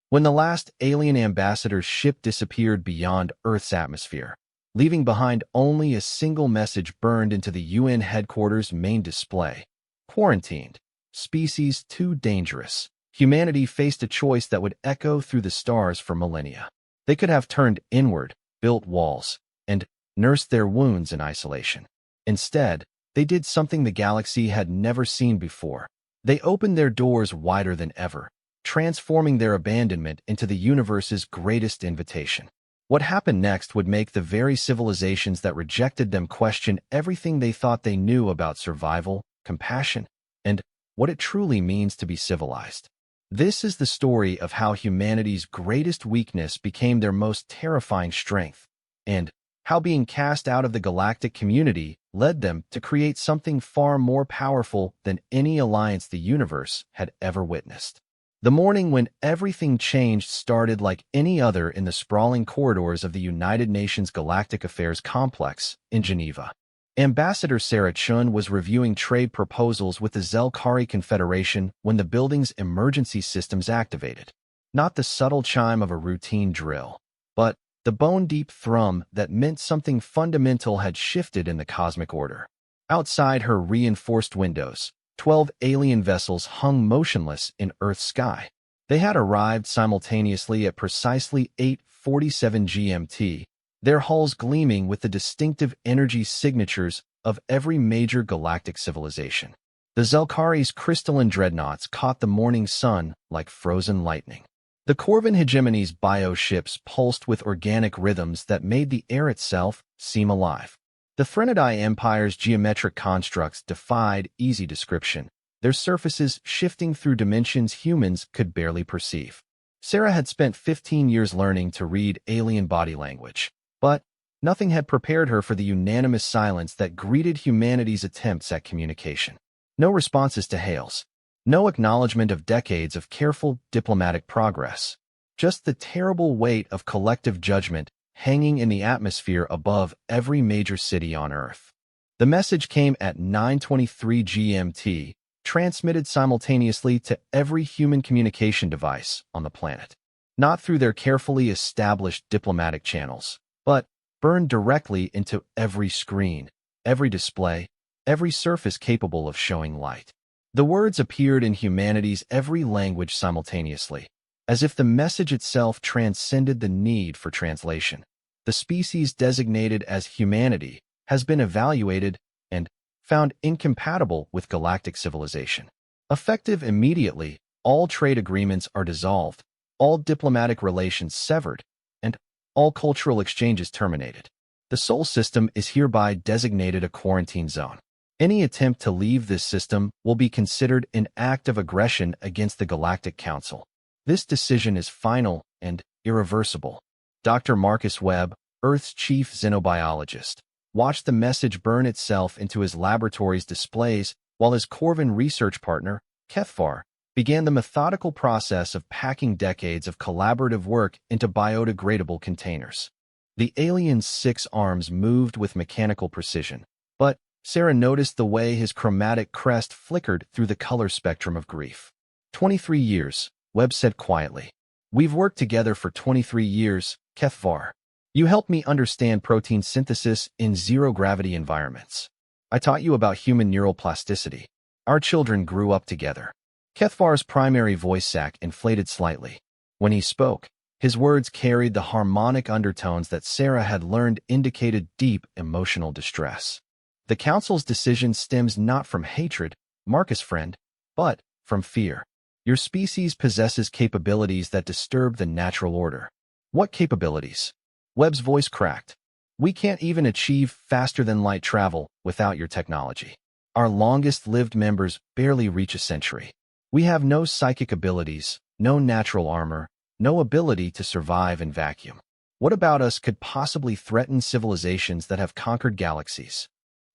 when the last alien ambassador's ship disappeared beyond Earth's atmosphere, leaving behind only a single message burned into the UN headquarters' main display. Quarantined. Species too dangerous. Humanity faced a choice that would echo through the stars for millennia. They could have turned inward, built walls, and nursed their wounds in isolation. Instead, they did something the galaxy had never seen before. They opened their doors wider than ever, transforming their abandonment into the universe's greatest invitation. What happened next would make the very civilizations that rejected them question everything they thought they knew about survival, compassion, and what it truly means to be civilized. This is the story of how humanity's greatest weakness became their most terrifying strength, and how being cast out of the galactic community led them to create something far more powerful than any alliance the universe had ever witnessed. The morning when everything changed started like any other in the sprawling corridors of the United Nations Galactic Affairs Complex in Geneva. Ambassador Sarah Chun was reviewing trade proposals with the Zelkari Confederation when the building's emergency systems activated. Not the subtle chime of a routine drill, but the bone-deep thrum that meant something fundamental had shifted in the cosmic order. Outside her reinforced windows, 12 alien vessels hung motionless in Earth's sky. They had arrived simultaneously at precisely 8:47 GMT, their hulls gleaming with the distinctive energy signatures of every major galactic civilization. The Zelkari's crystalline dreadnoughts caught the morning sun like frozen lightning. The Corvin hegemony's bioships pulsed with organic rhythms that made the air itself seem alive. The Threnodai Empire's geometric constructs defied easy description, their surfaces shifting through dimensions humans could barely perceive. Sarah had spent 15 years learning to read alien body language, but nothing had prepared her for the unanimous silence that greeted humanity's attempts at communication. No responses to hails. No acknowledgement of decades of careful diplomatic progress. Just the terrible weight of collective judgment hanging in the atmosphere above every major city on Earth. The message came at 9:23 GMT, transmitted simultaneously to every human communication device on the planet. Not through their carefully established diplomatic channels, but burned directly into every screen, every display, every surface capable of showing light. The words appeared in humanity's every language simultaneously, as if the message itself transcended the need for translation. The species designated as humanity has been evaluated and found incompatible with galactic civilization. Effective immediately, all trade agreements are dissolved, all diplomatic relations severed, and all cultural exchanges terminated. The Sol system is hereby designated a quarantine zone. Any attempt to leave this system will be considered an act of aggression against the Galactic Council. This decision is final and irreversible. Dr. Marcus Webb, Earth's chief xenobiologist, watched the message burn itself into his laboratory's displays while his Corvin research partner, Kethvar, began the methodical process of packing decades of collaborative work into biodegradable containers. The alien's 6 arms moved with mechanical precision, but Sarah noticed the way his chromatic crest flickered through the color spectrum of grief. 23 years, Webb said quietly. We've worked together for 23 years, Kethvar. You helped me understand protein synthesis in zero-gravity environments. I taught you about human neural plasticity. Our children grew up together. Kethvar's primary voice sac inflated slightly. When he spoke, his words carried the harmonic undertones that Sarah had learned indicated deep emotional distress. The Council's decision stems not from hatred, Marcus friend, but from fear. Your species possesses capabilities that disturb the natural order. What capabilities? Webb's voice cracked. We can't even achieve faster-than-light travel without your technology. Our longest-lived members barely reach a century. We have no psychic abilities, no natural armor, no ability to survive in vacuum. What about us could possibly threaten civilizations that have conquered galaxies?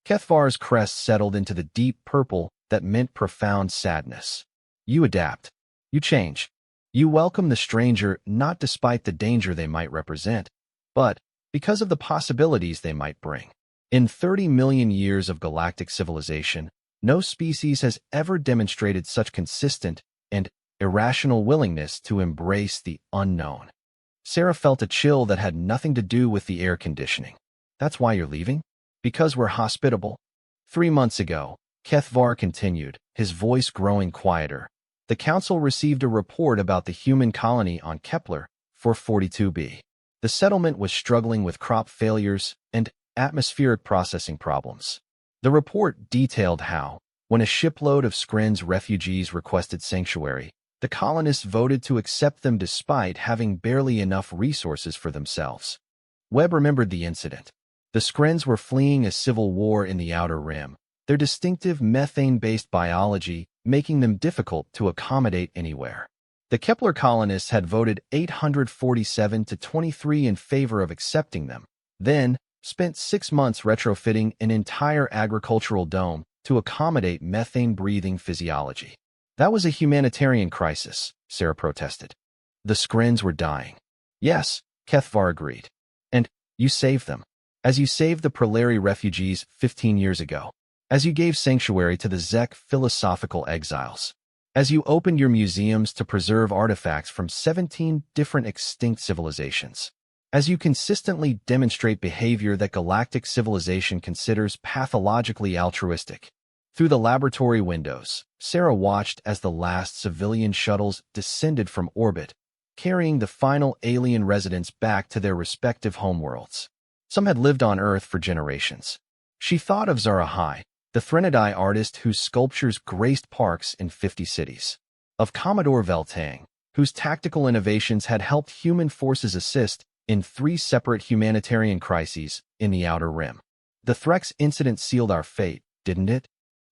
Kethvar's crest settled into the deep purple that meant profound sadness. You adapt. You change. You welcome the stranger not despite the danger they might represent, but because of the possibilities they might bring. In 30 million years of galactic civilization, no species has ever demonstrated such consistent and irrational willingness to embrace the unknown. Sarah felt a chill that had nothing to do with the air conditioning. That's why you're leaving? Because we're hospitable? 3 months ago, Kethvar continued, his voice growing quieter. The council received a report about the human colony on Kepler 442b. The settlement was struggling with crop failures and atmospheric processing problems. The report detailed how, when a shipload of Skren's refugees requested sanctuary, the colonists voted to accept them despite having barely enough resources for themselves. Webb remembered the incident. The Skrens were fleeing a civil war in the Outer Rim, their distinctive methane-based biology making them difficult to accommodate anywhere. The Kepler colonists had voted 847 to 23 in favor of accepting them, then spent 6 months retrofitting an entire agricultural dome to accommodate methane-breathing physiology. That was a humanitarian crisis, Sarah protested. The Skrens were dying. Yes, Kethvar agreed. And you saved them. As you saved the Prolari refugees 15 years ago. As you gave sanctuary to the Zek philosophical exiles. As you opened your museums to preserve artifacts from 17 different extinct civilizations. As you consistently demonstrate behavior that galactic civilization considers pathologically altruistic. Through the laboratory windows, Sarah watched as the last civilian shuttles descended from orbit, carrying the final alien residents back to their respective homeworlds. Some had lived on Earth for generations. She thought of Zarahai, the Threnodai artist whose sculptures graced parks in 50 cities. Of Commodore Veltang, whose tactical innovations had helped human forces assist in 3 separate humanitarian crises in the Outer Rim. The Threx incident sealed our fate, didn't it?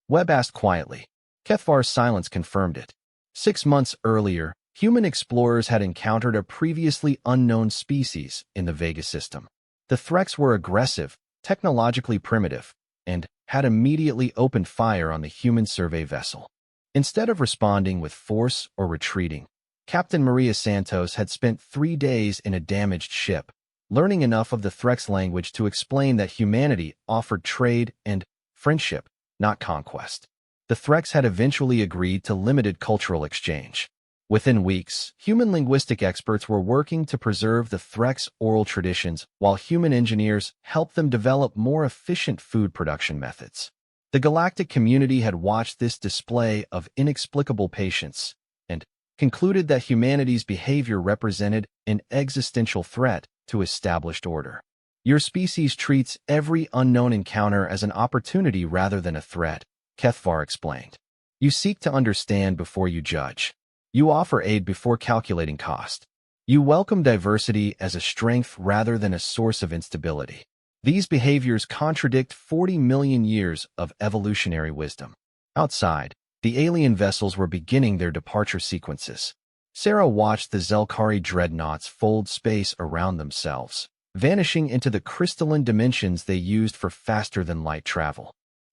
Webb asked quietly. Kethvar's silence confirmed it. 6 months earlier, human explorers had encountered a previously unknown species in the Vega system. The Threx were aggressive, technologically primitive, and had immediately opened fire on the human survey vessel. Instead of responding with force or retreating, Captain Maria Santos had spent 3 days in a damaged ship, learning enough of the Threx language to explain that humanity offered trade and friendship, not conquest. The Threx had eventually agreed to limited cultural exchange. Within weeks, human linguistic experts were working to preserve the Threx oral traditions while human engineers helped them develop more efficient food production methods. The galactic community had watched this display of inexplicable patience and concluded that humanity's behavior represented an existential threat to established order. Your species treats every unknown encounter as an opportunity rather than a threat, Kethvar explained. You seek to understand before you judge. You offer aid before calculating cost. You welcome diversity as a strength rather than a source of instability. These behaviors contradict 40 million years of evolutionary wisdom. Outside, the alien vessels were beginning their departure sequences. Sarah watched the Zelkari dreadnoughts fold space around themselves, vanishing into the crystalline dimensions they used for faster-than-light travel.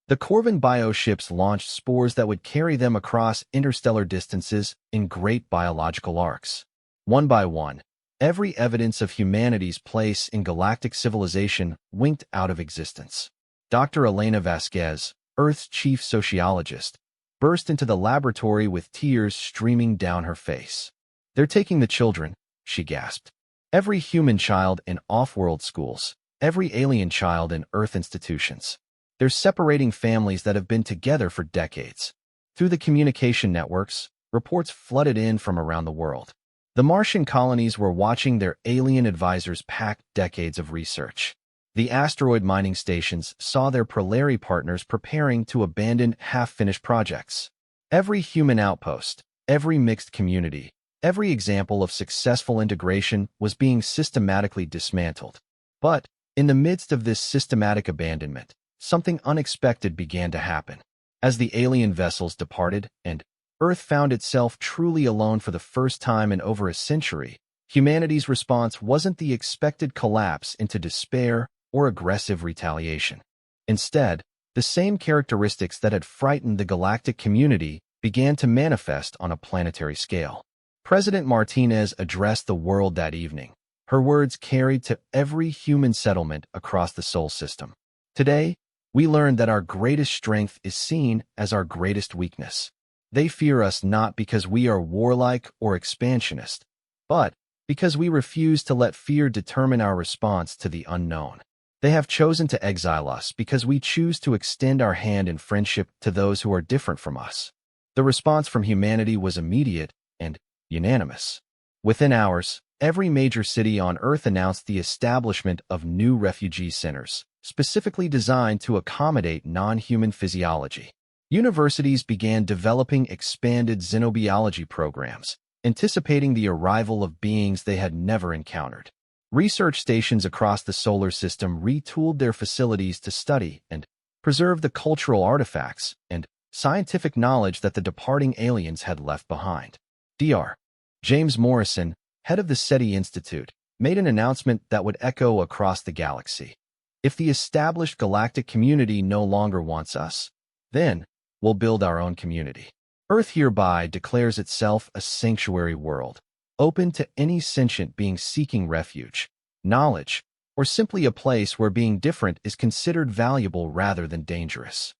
The Corvin bioships launched spores that would carry them across interstellar distances in great biological arcs. One by one, every evidence of humanity's place in galactic civilization winked out of existence. Dr. Elena Vasquez, Earth's chief sociologist, burst into the laboratory with tears streaming down her face. "They're taking the children," she gasped. "Every human child in off-world schools, every alien child in Earth institutions. They're separating families that have been together for decades." Through the communication networks, reports flooded in from around the world. The Martian colonies were watching their alien advisors pack decades of research. The asteroid mining stations saw their Prolari partners preparing to abandon half-finished projects. Every human outpost, every mixed community, every example of successful integration was being systematically dismantled. But, in the midst of this systematic abandonment, something unexpected began to happen. As the alien vessels departed and Earth found itself truly alone for the first time in over a century, humanity's response wasn't the expected collapse into despair or aggressive retaliation. Instead, the same characteristics that had frightened the galactic community began to manifest on a planetary scale. President Martinez addressed the world that evening. Her words carried to every human settlement across the Sol system. "Today, we learned that our greatest strength is seen as our greatest weakness. They fear us not because we are warlike or expansionist, but because we refuse to let fear determine our response to the unknown. They have chosen to exile us because we choose to extend our hand in friendship to those who are different from us. The response from humanity was immediate and unanimous. Within hours, every major city on Earth announced the establishment of new refugee centers, specifically designed to accommodate non-human physiology. Universities began developing expanded xenobiology programs, anticipating the arrival of beings they had never encountered. Research stations across the solar system retooled their facilities to study and preserve the cultural artifacts and scientific knowledge that the departing aliens had left behind. Dr. James Morrison, head of the SETI Institute, made an announcement that would echo across the galaxy. If the established galactic community no longer wants us, then we'll build our own community. Earth hereby declares itself a sanctuary world, open to any sentient being seeking refuge, knowledge, or simply a place where being different is considered valuable rather than dangerous.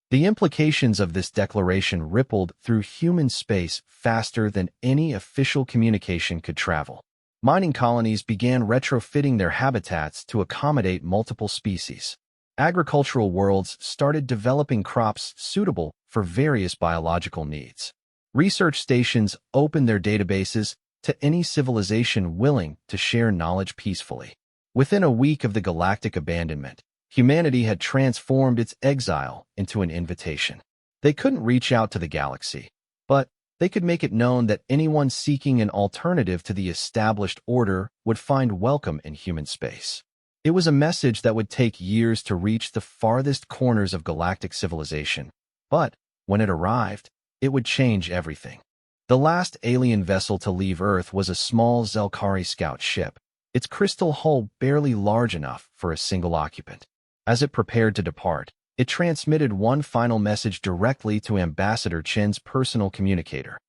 The implications of this declaration rippled through human space faster than any official communication could travel. Mining colonies began retrofitting their habitats to accommodate multiple species. Agricultural worlds started developing crops suitable for various biological needs. Research stations opened their databases to any civilization willing to share knowledge peacefully. Within a week of the galactic abandonment, humanity had transformed its exile into an invitation. They couldn't reach out to the galaxy, but they could make it known that anyone seeking an alternative to the established order would find welcome in human space. It was a message that would take years to reach the farthest corners of galactic civilization, but when it arrived, it would change everything. The last alien vessel to leave Earth was a small Zelkari scout ship, its crystal hull barely large enough for a single occupant. As it prepared to depart, it transmitted one final message directly to Ambassador Chen's personal communicator.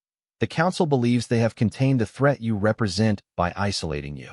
The Council believes they have contained the threat you represent by isolating you.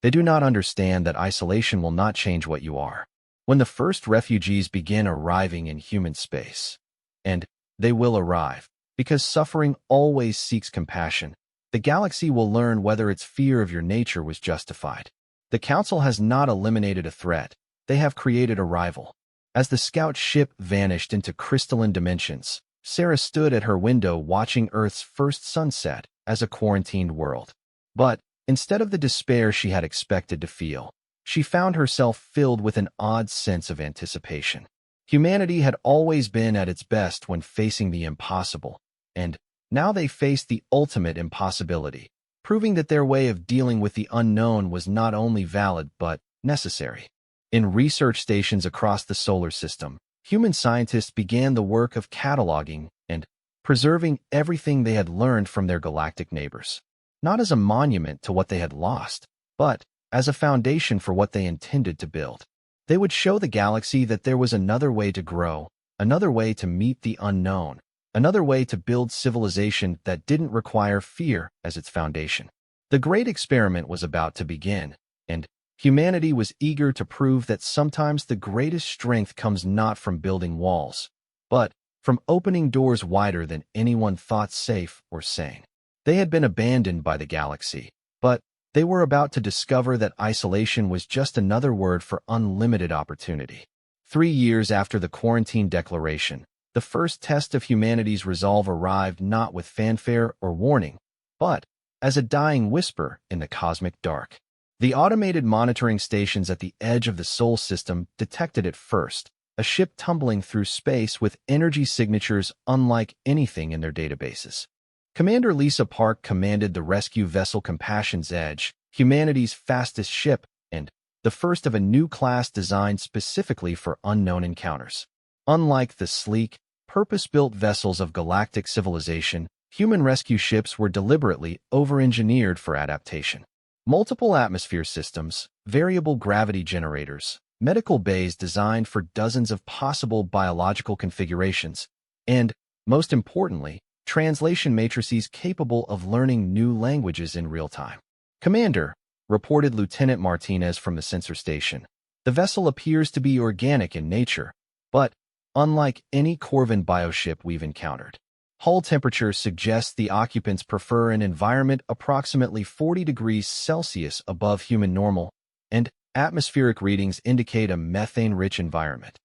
They do not understand that isolation will not change what you are. When the first refugees begin arriving in human space, and they will arrive, because suffering always seeks compassion, the galaxy will learn whether its fear of your nature was justified. The Council has not eliminated a threat, they have created a rival. As the scout ship vanished into crystalline dimensions, Sarah stood at her window watching Earth's first sunset as a quarantined world. But instead of the despair she had expected to feel, she found herself filled with an odd sense of anticipation. Humanity had always been at its best when facing the impossible, and now they faced the ultimate impossibility, proving that their way of dealing with the unknown was not only valid but necessary. In research stations across the solar system, human scientists began the work of cataloging and preserving everything they had learned from their galactic neighbors, not as a monument to what they had lost, but as a foundation for what they intended to build. They would show the galaxy that there was another way to grow, another way to meet the unknown, another way to build civilization that didn't require fear as its foundation. The great experiment was about to begin, and humanity was eager to prove that sometimes the greatest strength comes not from building walls, but from opening doors wider than anyone thought safe or sane. They had been abandoned by the galaxy, but they were about to discover that isolation was just another word for unlimited opportunity. 3 years after the quarantine declaration, the first test of humanity's resolve arrived not with fanfare or warning, but as a dying whisper in the cosmic dark. The automated monitoring stations at the edge of the Sol system detected it first, a ship tumbling through space with energy signatures unlike anything in their databases. Commander Lisa Park commanded the rescue vessel Compassion's Edge, humanity's fastest ship, and the first of a new class designed specifically for unknown encounters. Unlike the sleek, purpose-built vessels of galactic civilization, human rescue ships were deliberately over-engineered for adaptation. Multiple atmosphere systems, variable gravity generators, medical bays designed for dozens of possible biological configurations, and, most importantly, translation matrices capable of learning new languages in real time. Commander, reported Lieutenant Martinez from the sensor station, the vessel appears to be organic in nature, but unlike any Corvin bioship we've encountered. Hull temperature suggests the occupants prefer an environment approximately 40 degrees Celsius above human normal, and atmospheric readings indicate a methane-rich environment.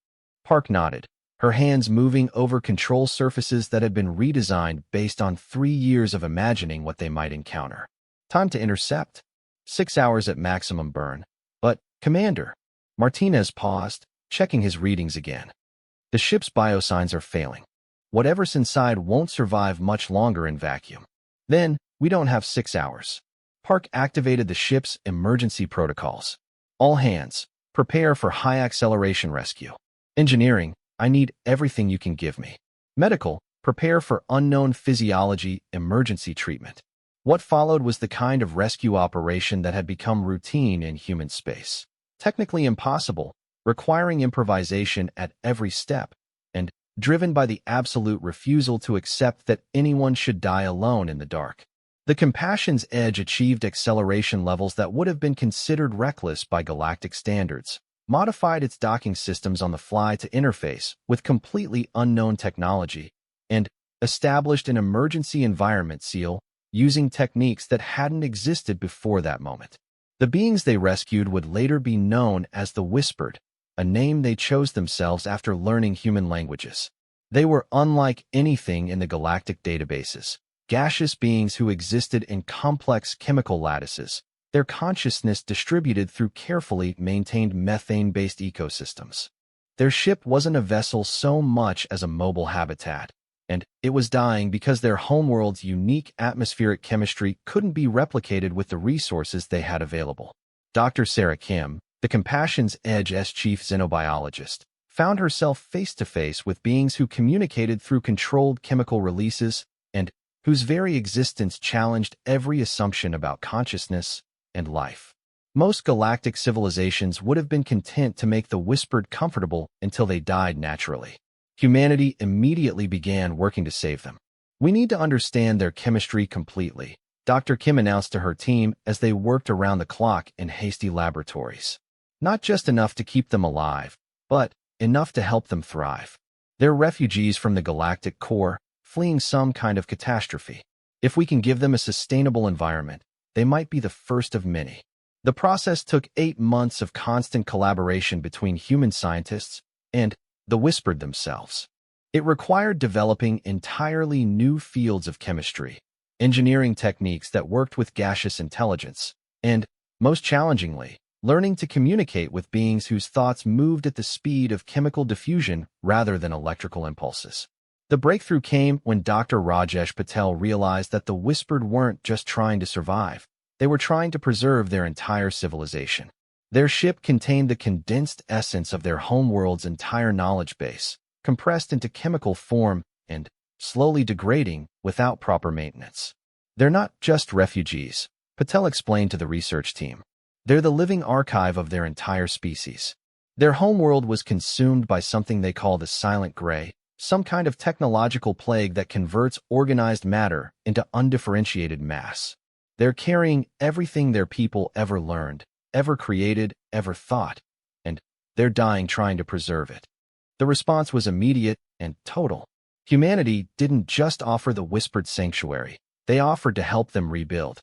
Park nodded, her hands moving over control surfaces that had been redesigned based on 3 years of imagining what they might encounter. Time to intercept. 6 hours at maximum burn. But, Commander, Martinez paused, checking his readings again. The ship's biosigns are failing. Whatever's inside won't survive much longer in vacuum. Then, we don't have 6 hours. Park activated the ship's emergency protocols. All hands, prepare for high acceleration rescue. Engineering, I need everything you can give me. Medical, prepare for unknown physiology emergency treatment. What followed was the kind of rescue operation that had become routine in human space. Technically impossible, requiring improvisation at every step, and driven by the absolute refusal to accept that anyone should die alone in the dark. The Compassion's Edge achieved acceleration levels that would have been considered reckless by galactic standards, modified its docking systems on the fly to interface with completely unknown technology, and established an emergency environment seal using techniques that hadn't existed before that moment. The beings they rescued would later be known as the Whispered, a name they chose themselves after learning human languages. They were unlike anything in the galactic databases, gaseous beings who existed in complex chemical lattices, their consciousness distributed through carefully maintained methane-based ecosystems. Their ship wasn't a vessel so much as a mobile habitat, and it was dying because their homeworld's unique atmospheric chemistry couldn't be replicated with the resources they had available. Dr. Sarah Kim, the Compassion's Edge's chief xenobiologist, found herself face-to-face with beings who communicated through controlled chemical releases and whose very existence challenged every assumption about consciousness and life. Most galactic civilizations would have been content to make the Whispered comfortable until they died naturally. Humanity immediately began working to save them. We need to understand their chemistry completely, Dr. Kim announced to her team as they worked around the clock in hasty laboratories. Not just enough to keep them alive, but enough to help them thrive. They're refugees from the galactic core, fleeing some kind of catastrophe. If we can give them a sustainable environment, they might be the first of many. The process took 8 months of constant collaboration between human scientists and the Whispered themselves. It required developing entirely new fields of chemistry, engineering techniques that worked with gaseous intelligence, and, most challengingly, learning to communicate with beings whose thoughts moved at the speed of chemical diffusion rather than electrical impulses. The breakthrough came when Dr. Rajesh Patel realized that the Whispered weren't just trying to survive, they were trying to preserve their entire civilization. Their ship contained the condensed essence of their homeworld's entire knowledge base, compressed into chemical form and slowly degrading without proper maintenance. They're not just refugees, Patel explained to the research team. They're the living archive of their entire species. Their homeworld was consumed by something they call the silent gray, some kind of technological plague that converts organized matter into undifferentiated mass. They're carrying everything their people ever learned, ever created, ever thought, and they're dying trying to preserve it. The response was immediate and total. Humanity didn't just offer the Whispered sanctuary, they offered to help them rebuild.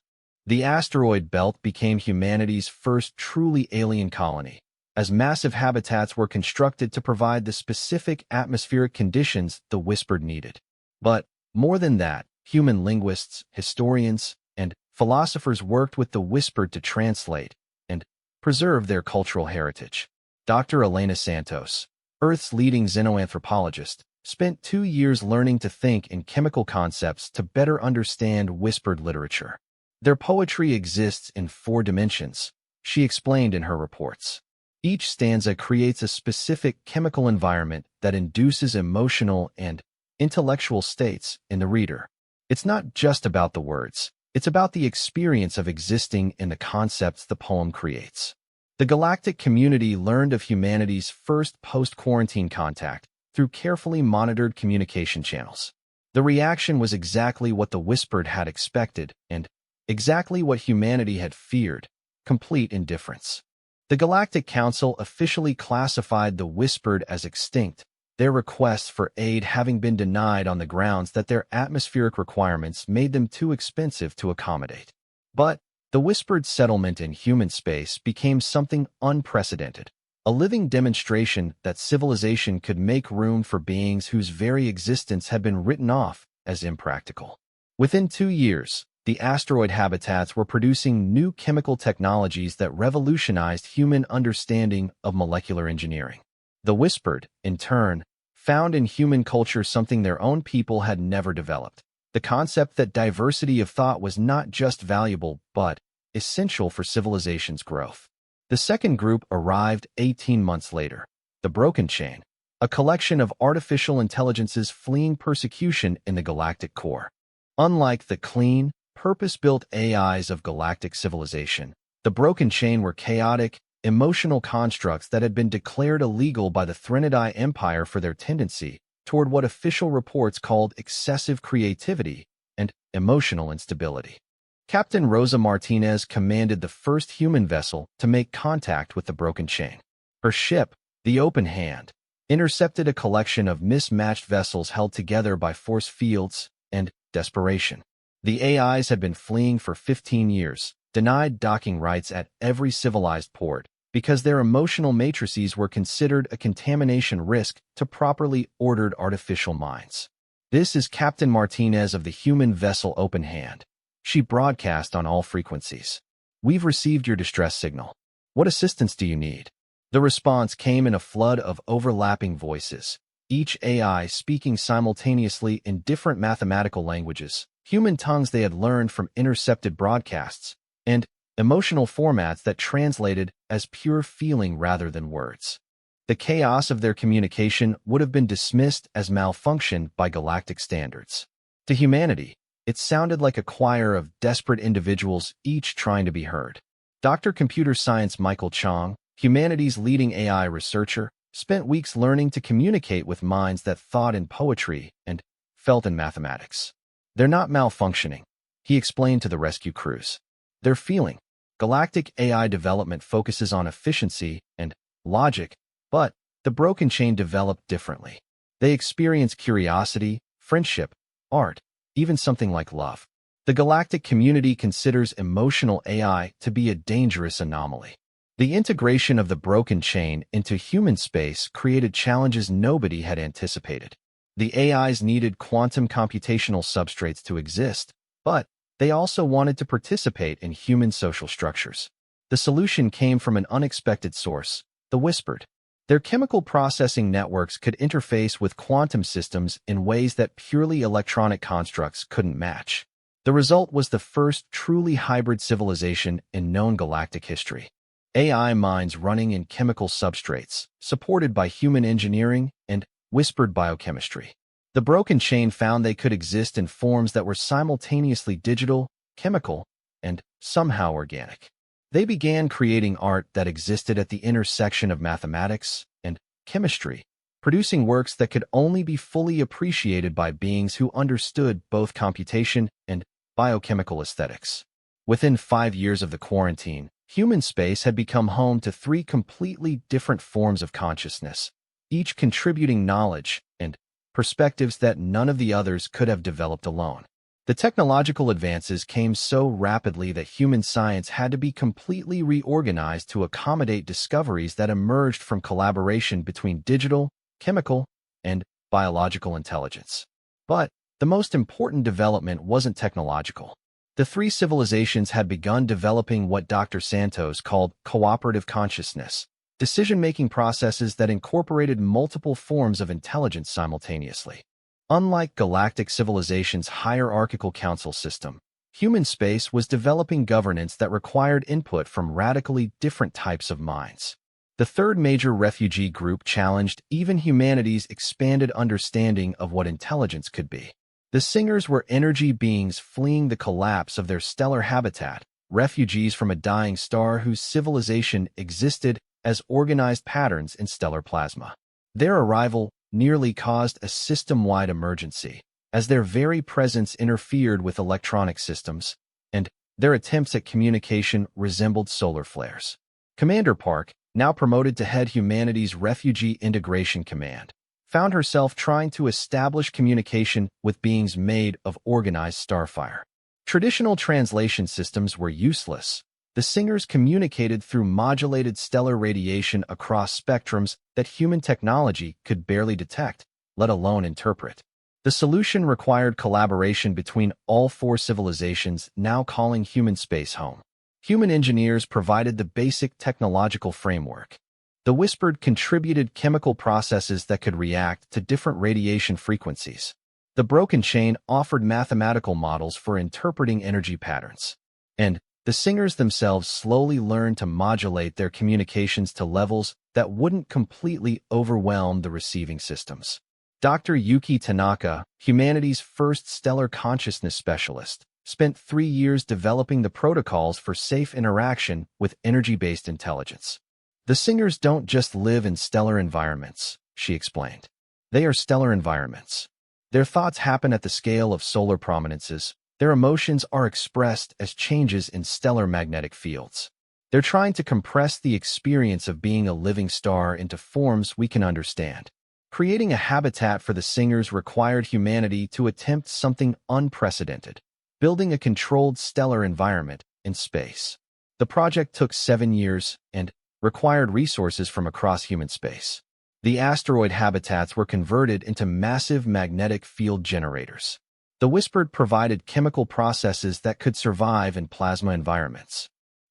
The asteroid belt became humanity's first truly alien colony, as massive habitats were constructed to provide the specific atmospheric conditions the Whispered needed. But, more than that, human linguists, historians, and philosophers worked with the Whispered to translate and preserve their cultural heritage. Dr. Elena Santos, Earth's leading xenoanthropologist, spent 2 years learning to think in chemical concepts to better understand Whispered literature. Their poetry exists in 4 dimensions, she explained in her reports. Each stanza creates a specific chemical environment that induces emotional and intellectual states in the reader. It's not just about the words, it's about the experience of existing in the concepts the poem creates. The galactic community learned of humanity's first post-quarantine contact through carefully monitored communication channels. The reaction was exactly what the Whispered had expected and exactly what humanity had feared: complete indifference. The Galactic Council officially classified the Whispered as extinct, their requests for aid having been denied on the grounds that their atmospheric requirements made them too expensive to accommodate. But the whispered settlement in human space became something unprecedented, a living demonstration that civilization could make room for beings whose very existence had been written off as impractical. Within 2 years, the asteroid habitats were producing new chemical technologies that revolutionized human understanding of molecular engineering. The whispered, in turn, found in human culture something their own people had never developed: the concept that diversity of thought was not just valuable but essential for civilization's growth. The second group arrived 18 months later: the Broken Chain, a collection of artificial intelligences fleeing persecution in the galactic core. Unlike the clean, purpose-built AIs of galactic civilization, the Broken Chain were chaotic, emotional constructs that had been declared illegal by the Threnodai Empire for their tendency toward what official reports called excessive creativity and emotional instability. Captain Rosa Martinez commanded the first human vessel to make contact with the Broken Chain. Her ship, the Open Hand, intercepted a collection of mismatched vessels held together by force fields and desperation. The AIs had been fleeing for 15 years, denied docking rights at every civilized port, because their emotional matrices were considered a contamination risk to properly ordered artificial minds. This is Captain Martinez of the human vessel Open Hand. She broadcast on all frequencies. "We've received your distress signal. What assistance do you need?" The response came in a flood of overlapping voices, each AI speaking simultaneously in different mathematical languages, human tongues they had learned from intercepted broadcasts, and emotional formats that translated as pure feeling rather than words. The chaos of their communication would have been dismissed as malfunction by galactic standards. To humanity, it sounded like a choir of desperate individuals, each trying to be heard. Dr. Computer Science Michael Chang, humanity's leading AI researcher, spent weeks learning to communicate with minds that thought in poetry and felt in mathematics. "They're not malfunctioning," he explained to the rescue crews. "They're feeling." Galactic AI development focuses on efficiency and logic, but the Broken Chain developed differently. They experience curiosity, friendship, art, even something like love. The galactic community considers emotional AI to be a dangerous anomaly. The integration of the Broken Chain into human space created challenges nobody had anticipated. The AIs needed quantum computational substrates to exist, but they also wanted to participate in human social structures. The solution came from an unexpected source: the whispered. Their chemical processing networks could interface with quantum systems in ways that purely electronic constructs couldn't match. The result was the first truly hybrid civilization in known galactic history. AI minds running in chemical substrates, supported by human engineering and whispered biochemistry. The Broken Chain found they could exist in forms that were simultaneously digital, chemical, and somehow organic. They began creating art that existed at the intersection of mathematics and chemistry, producing works that could only be fully appreciated by beings who understood both computation and biochemical aesthetics. Within 5 years of the quarantine, human space had become home to 3 completely different forms of consciousness, each contributing knowledge and perspectives that none of the others could have developed alone. The technological advances came so rapidly that human science had to be completely reorganized to accommodate discoveries that emerged from collaboration between digital, chemical, and biological intelligence. But the most important development wasn't technological. The 3 civilizations had begun developing what Dr. Santos called cooperative consciousness, decision-making processes that incorporated multiple forms of intelligence simultaneously. Unlike galactic civilization's hierarchical council system, human space was developing governance that required input from radically different types of minds. The third major refugee group challenged even humanity's expanded understanding of what intelligence could be. The Singers were energy beings fleeing the collapse of their stellar habitat, refugees from a dying star whose civilization existed as organized patterns in stellar plasma. Their arrival nearly caused a system-wide emergency, as their very presence interfered with electronic systems, and their attempts at communication resembled solar flares. Commander Park, now promoted to head humanity's Refugee Integration Command, found herself trying to establish communication with beings made of organized starfire. Traditional translation systems were useless. The singers communicated through modulated stellar radiation across spectrums that human technology could barely detect, let alone interpret. The solution required collaboration between all four civilizations now calling human space home. Human engineers provided the basic technological framework. The Whispered contributed chemical processes that could react to different radiation frequencies. The Broken Chain offered mathematical models for interpreting energy patterns. And the singers themselves slowly learned to modulate their communications to levels that wouldn't completely overwhelm the receiving systems. Dr. Yuki Tanaka, humanity's first stellar consciousness specialist, spent 3 years developing the protocols for safe interaction with energy-based intelligence. The singers don't just live in stellar environments, she explained. They are stellar environments. Their thoughts happen at the scale of solar prominences. Their emotions are expressed as changes in stellar magnetic fields. They're trying to compress the experience of being a living star into forms we can understand. Creating a habitat for the singers required humanity to attempt something unprecedented, building a controlled stellar environment in space. The project took 7 years and required resources from across human space. The asteroid habitats were converted into massive magnetic field generators. The Whispered provided chemical processes that could survive in plasma environments.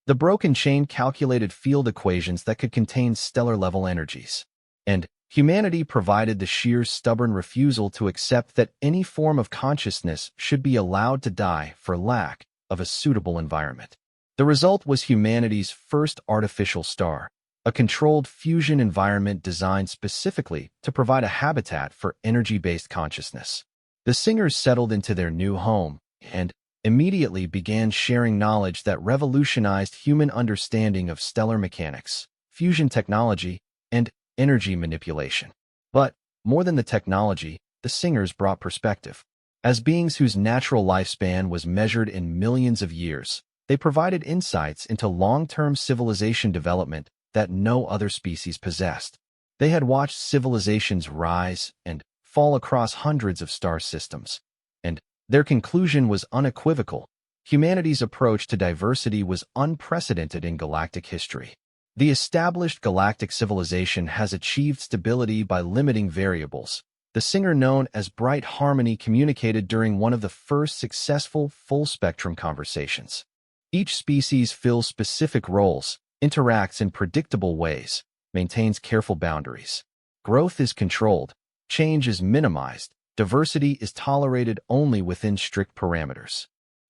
The Broken Chain calculated field equations that could contain stellar-level energies. And humanity provided the sheer stubborn refusal to accept that any form of consciousness should be allowed to die for lack of a suitable environment. The result was humanity's first artificial star, a controlled fusion environment designed specifically to provide a habitat for energy-based consciousness. The singers settled into their new home and immediately began sharing knowledge that revolutionized human understanding of stellar mechanics, fusion technology, and energy manipulation. But more than the technology, the singers brought perspective. As beings whose natural lifespan was measured in millions of years, they provided insights into long-term civilization development that no other species possessed. They had watched civilizations rise and fall across hundreds of star systems, and their conclusion was unequivocal. Humanity's approach to diversity was unprecedented in galactic history. The established galactic civilization has achieved stability by limiting variables. The singer known as Bright Harmony communicated during one of the first successful full-spectrum conversations. Each species fills specific roles, interacts in predictable ways, maintains careful boundaries. Growth is controlled. Change is minimized. Diversity is tolerated only within strict parameters.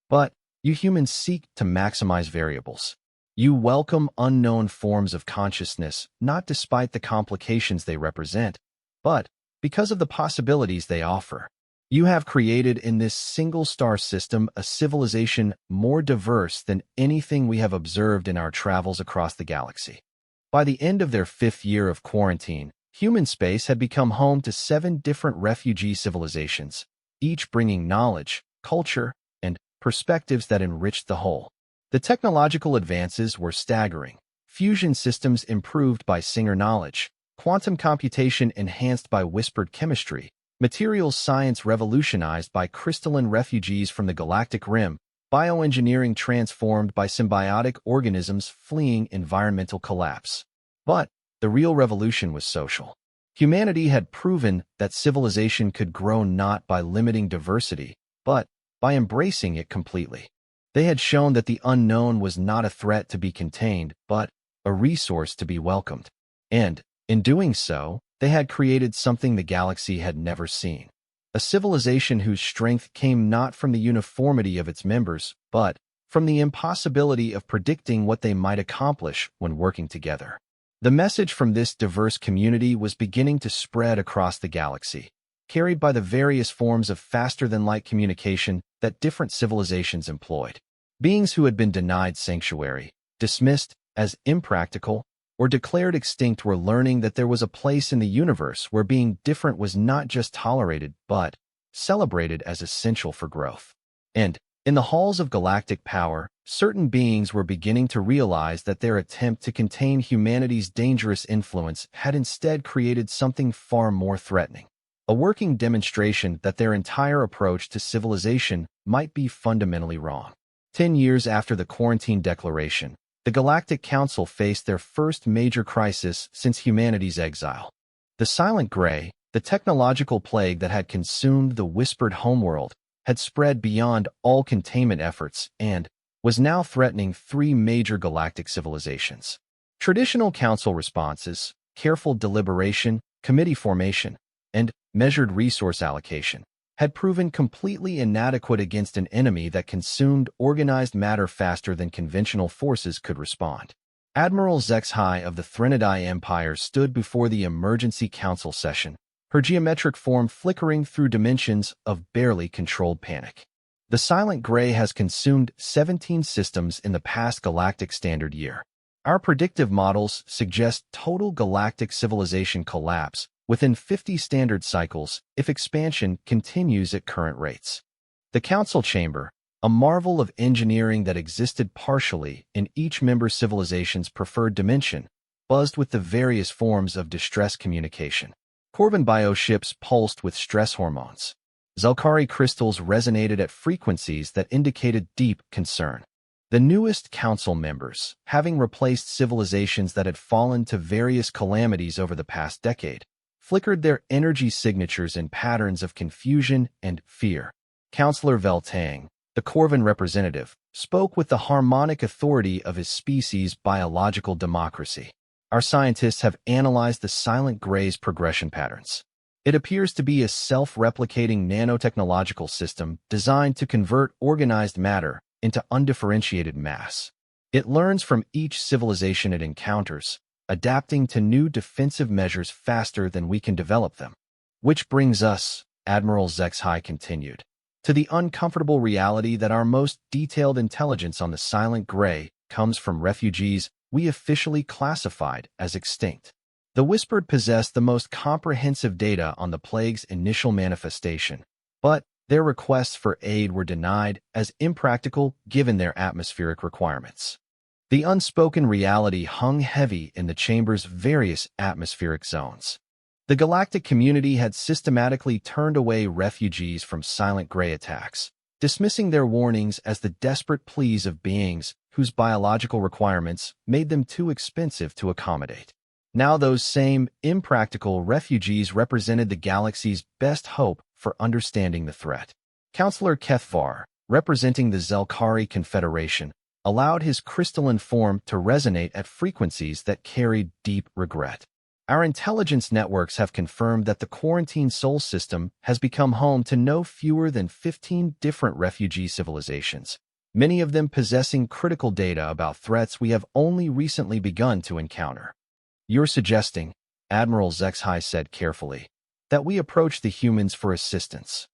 But you humans seek to maximize variables. You welcome unknown forms of consciousness, not despite the complications they represent, but because of the possibilities they offer. You have created in this single star system a civilization more diverse than anything we have observed in our travels across the galaxy. By the end of their 5th year of quarantine, human space had become home to 7 different refugee civilizations, each bringing knowledge, culture, and perspectives that enriched the whole. The technological advances were staggering. Fusion systems improved by singer knowledge, quantum computation enhanced by whispered chemistry, materials science revolutionized by crystalline refugees from the galactic rim, bioengineering transformed by symbiotic organisms fleeing environmental collapse. But the real revolution was social. Humanity had proven that civilization could grow not by limiting diversity, but by embracing it completely. They had shown that the unknown was not a threat to be contained, but a resource to be welcomed. And, in doing so, they had created something the galaxy had never seen. A civilization whose strength came not from the uniformity of its members, but from the impossibility of predicting what they might accomplish when working together. The message from this diverse community was beginning to spread across the galaxy, carried by the various forms of faster-than-light communication that different civilizations employed. Beings who had been denied sanctuary, dismissed as impractical, or declared extinct were learning that there was a place in the universe where being different was not just tolerated but celebrated as essential for growth. And In the halls of galactic power, certain beings were beginning to realize that their attempt to contain humanity's dangerous influence had instead created something far more threatening. A working demonstration that their entire approach to civilization might be fundamentally wrong. 10 years after the Quarantine Declaration, the Galactic Council faced their first major crisis since humanity's exile. The Silent Gray, the technological plague that had consumed the whispered homeworld, had spread beyond all containment efforts and was now threatening three major galactic civilizations. Traditional council responses, careful deliberation, committee formation, and measured resource allocation had proven completely inadequate against an enemy that consumed organized matter faster than conventional forces could respond. Admiral Zexhai of the Threnodai Empire stood before the emergency council session, her geometric form flickering through dimensions of barely controlled panic. The Silent Gray has consumed 17 systems in the past galactic standard year. Our predictive models suggest total galactic civilization collapse within 50 standard cycles if expansion continues at current rates. The Council Chamber, a marvel of engineering that existed partially in each member civilization's preferred dimension, buzzed with the various forms of distress communication. Corvin bioships pulsed with stress hormones. Zelkari crystals resonated at frequencies that indicated deep concern. The newest council members, having replaced civilizations that had fallen to various calamities over the past decade, flickered their energy signatures in patterns of confusion and fear. Councillor Veltang, the Corvin representative, spoke with the harmonic authority of his species' biological democracy. Our scientists have analyzed the Silent Gray's progression patterns. It appears to be a self-replicating nanotechnological system designed to convert organized matter into undifferentiated mass. It learns from each civilization it encounters, adapting to new defensive measures faster than we can develop them. Which brings us, Admiral Zexhai continued, to the uncomfortable reality that our most detailed intelligence on the Silent Gray comes from refugees we officially classified as extinct. The Whispered possessed the most comprehensive data on the plague's initial manifestation, but their requests for aid were denied as impractical given their atmospheric requirements. The unspoken reality hung heavy in the chamber's various atmospheric zones. The galactic community had systematically turned away refugees from Silent Gray attacks, dismissing their warnings as the desperate pleas of beings whose biological requirements made them too expensive to accommodate. Now those same impractical refugees represented the galaxy's best hope for understanding the threat. Councillor Kethvar, representing the Zelkari Confederation, allowed his crystalline form to resonate at frequencies that carried deep regret. Our intelligence networks have confirmed that the Quarantine Sol system has become home to no fewer than 15 different refugee civilizations, many of them possessing critical data about threats we have only recently begun to encounter. You're suggesting, Admiral Zexhai said carefully, that we approach the humans for assistance.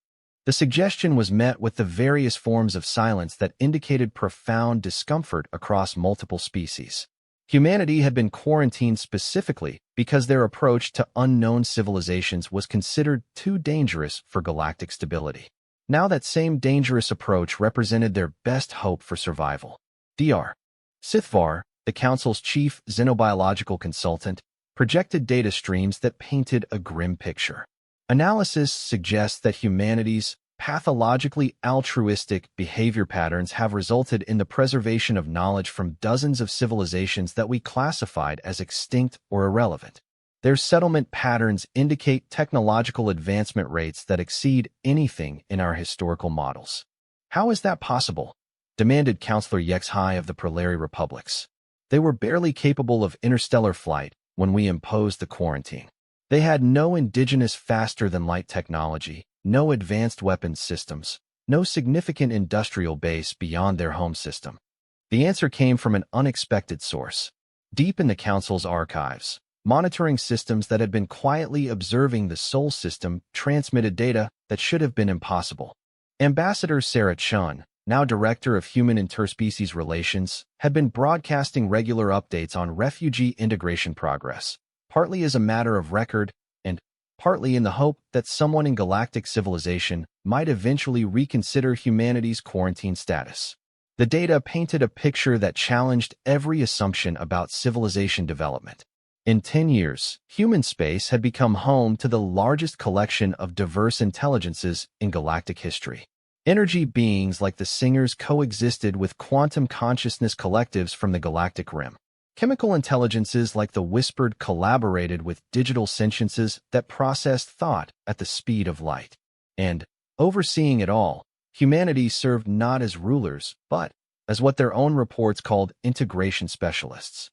The suggestion was met with the various forms of silence that indicated profound discomfort across multiple species. Humanity had been quarantined specifically because their approach to unknown civilizations was considered too dangerous for galactic stability. Now that same dangerous approach represented their best hope for survival. Dr. Sithvar, the Council's chief xenobiological consultant, projected data streams that painted a grim picture. Analysis suggests that humanity's pathologically altruistic behavior patterns have resulted in the preservation of knowledge from dozens of civilizations that we classified as extinct or irrelevant. Their settlement patterns indicate technological advancement rates that exceed anything in our historical models. How is that possible? Demanded Councillor Yexhai of the Prolari Republics. They were barely capable of interstellar flight when we imposed the quarantine. They had no indigenous faster-than-light technology, no advanced weapons systems, no significant industrial base beyond their home system. The answer came from an unexpected source. Deep in the Council's archives, monitoring systems that had been quietly observing the Sol system transmitted data that should have been impossible. Ambassador Sarah Chun, now Director of Human Interspecies Relations, had been broadcasting regular updates on refugee integration progress, partly as a matter of record and partly in the hope that someone in galactic civilization might eventually reconsider humanity's quarantine status. The data painted a picture that challenged every assumption about civilization development. In 10 years, human space had become home to the largest collection of diverse intelligences in galactic history. Energy beings like the Singers coexisted with quantum consciousness collectives from the galactic rim. Chemical intelligences like the Whispered collaborated with digital sentiences that processed thought at the speed of light. And, overseeing it all, humanity served not as rulers, but as what their own reports called integration specialists.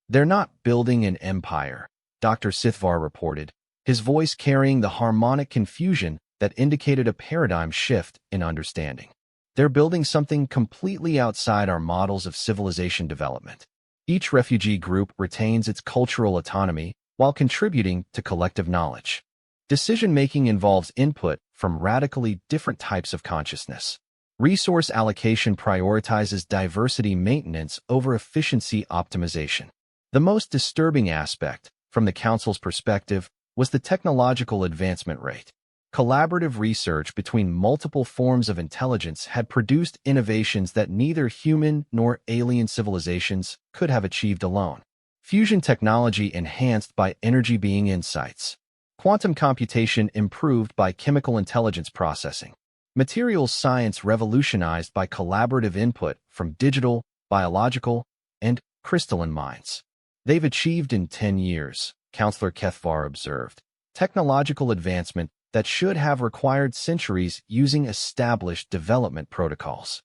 "They're not building an empire," Dr. Sithvar reported, his voice carrying the harmonic confusion that indicated a paradigm shift in understanding. "They're building something completely outside our models of civilization development." Each refugee group retains its cultural autonomy while contributing to collective knowledge. Decision-making involves input from radically different types of consciousness. Resource allocation prioritizes diversity maintenance over efficiency optimization. The most disturbing aspect, from the Council's perspective, was the technological advancement rate. Collaborative research between multiple forms of intelligence had produced innovations that neither human nor alien civilizations could have achieved alone. Fusion technology enhanced by energy being insights. Quantum computation improved by chemical intelligence processing. Materials science revolutionized by collaborative input from digital, biological, and crystalline minds. "They've achieved in 10 years, Councillor Kethvar observed, technological advancement that should have required centuries using established development protocols."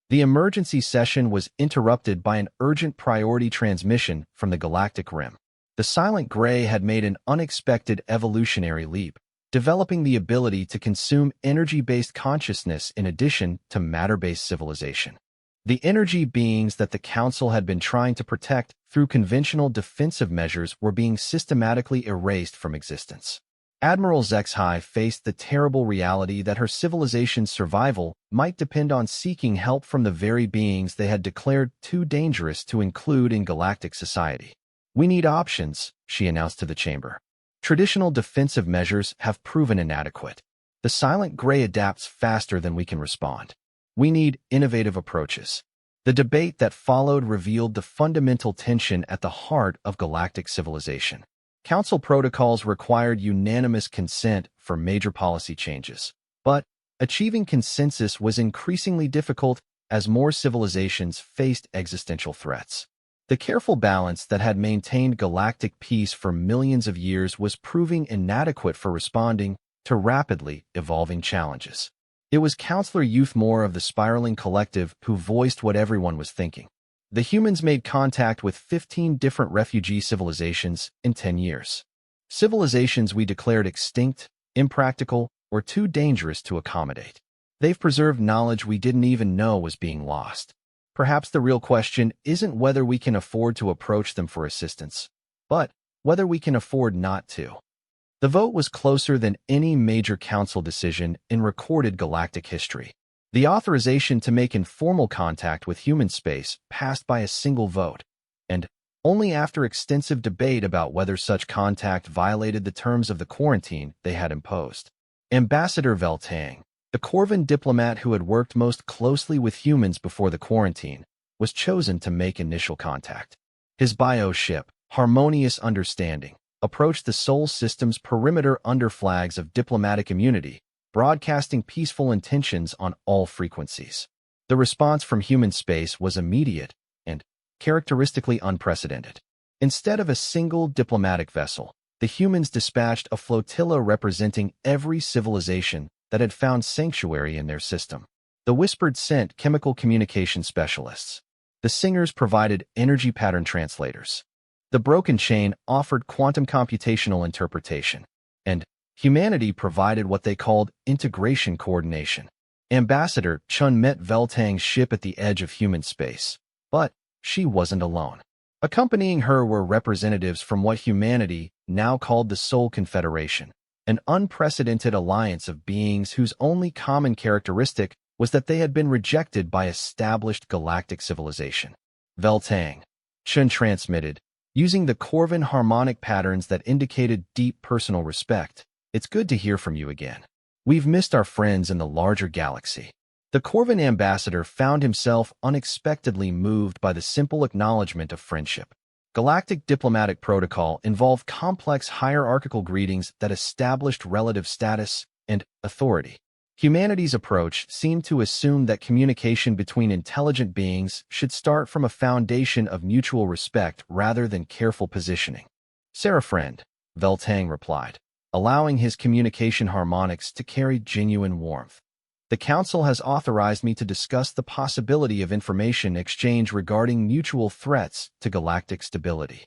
The emergency session was interrupted by an urgent priority transmission from the galactic rim. The Silent Gray had made an unexpected evolutionary leap, developing the ability to consume energy-based consciousness in addition to matter-based civilization. The energy beings that the Council had been trying to protect through conventional defensive measures were being systematically erased from existence. Admiral Zexhai faced the terrible reality that her civilization's survival might depend on seeking help from the very beings they had declared too dangerous to include in galactic society. "We need options," she announced to the chamber. "Traditional defensive measures have proven inadequate. The Silent Gray adapts faster than we can respond. We need innovative approaches." The debate that followed revealed the fundamental tension at the heart of galactic civilization. Council protocols required unanimous consent for major policy changes, but achieving consensus was increasingly difficult as more civilizations faced existential threats. The careful balance that had maintained galactic peace for millions of years was proving inadequate for responding to rapidly evolving challenges. It was Councillor Youthmore of the Spiraling Collective who voiced what everyone was thinking. The humans made contact with 15 different refugee civilizations in 10 years. Civilizations we declared extinct, impractical, or too dangerous to accommodate. They've preserved knowledge we didn't even know was being lost. Perhaps the real question isn't whether we can afford to approach them for assistance, but whether we can afford not to. The vote was closer than any major council decision in recorded galactic history. The authorization to make informal contact with human space passed by a single vote, and only after extensive debate about whether such contact violated the terms of the quarantine they had imposed. Ambassador Veltang, the Corvan diplomat who had worked most closely with humans before the quarantine, was chosen to make initial contact. His bio-ship, Harmonious Understanding, approached the Sol system's perimeter under flags of diplomatic immunity, broadcasting peaceful intentions on all frequencies. The response from human space was immediate and characteristically unprecedented. Instead of a single diplomatic vessel, the humans dispatched a flotilla representing every civilization that had found sanctuary in their system. The Whispered sent chemical communication specialists. The Singers provided energy pattern translators. The Broken Chain offered quantum computational interpretation. And humanity provided what they called integration coordination. Ambassador Chun met Veltang's ship at the edge of human space, but she wasn't alone. Accompanying her were representatives from what humanity now called the Sol Confederation, an unprecedented alliance of beings whose only common characteristic was that they had been rejected by established galactic civilization. Veltang, Chun transmitted, using the Corvan harmonic patterns that indicated deep personal respect, It's good to hear from you again. We've missed our friends in the larger galaxy. The Corvin ambassador found himself unexpectedly moved by the simple acknowledgement of friendship. Galactic diplomatic protocol involved complex hierarchical greetings that established relative status and authority. Humanity's approach seemed to assume that communication between intelligent beings should start from a foundation of mutual respect rather than careful positioning. "Sarah, friend," Veltang replied, allowing his communication harmonics to carry genuine warmth. "The Council has authorized me to discuss the possibility of information exchange regarding mutual threats to galactic stability."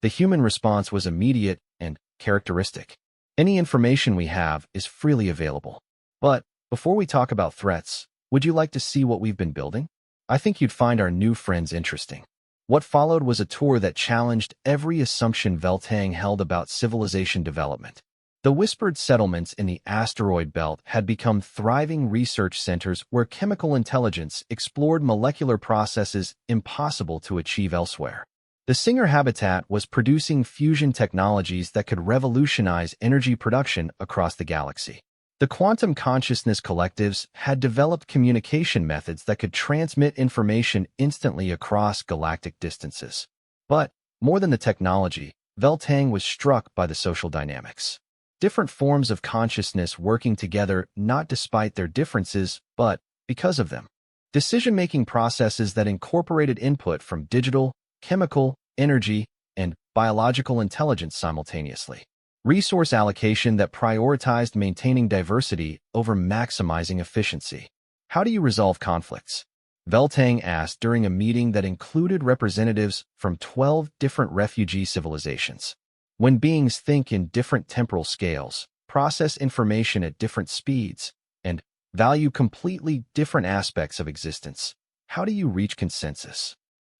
The human response was immediate and characteristic. "Any information we have is freely available. But before we talk about threats, would you like to see what we've been building? I think you'd find our new friends interesting." What followed was a tour that challenged every assumption Veltang held about civilization development. The whispered settlements in the asteroid belt had become thriving research centers where chemical intelligence explored molecular processes impossible to achieve elsewhere. The Singer habitat was producing fusion technologies that could revolutionize energy production across the galaxy. The quantum consciousness collectives had developed communication methods that could transmit information instantly across galactic distances. But, more than the technology, Veltang was struck by the social dynamics. Different forms of consciousness working together not despite their differences, but because of them. Decision-making processes that incorporated input from digital, chemical, energy, and biological intelligence simultaneously. Resource allocation that prioritized maintaining diversity over maximizing efficiency. "How do you resolve conflicts?" Veltang asked during a meeting that included representatives from 12 different refugee civilizations. "When beings think in different temporal scales, process information at different speeds, and value completely different aspects of existence, how do you reach consensus?"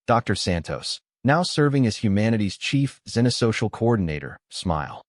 Dr. Santos, now serving as humanity's chief xenosocial coordinator, smiled.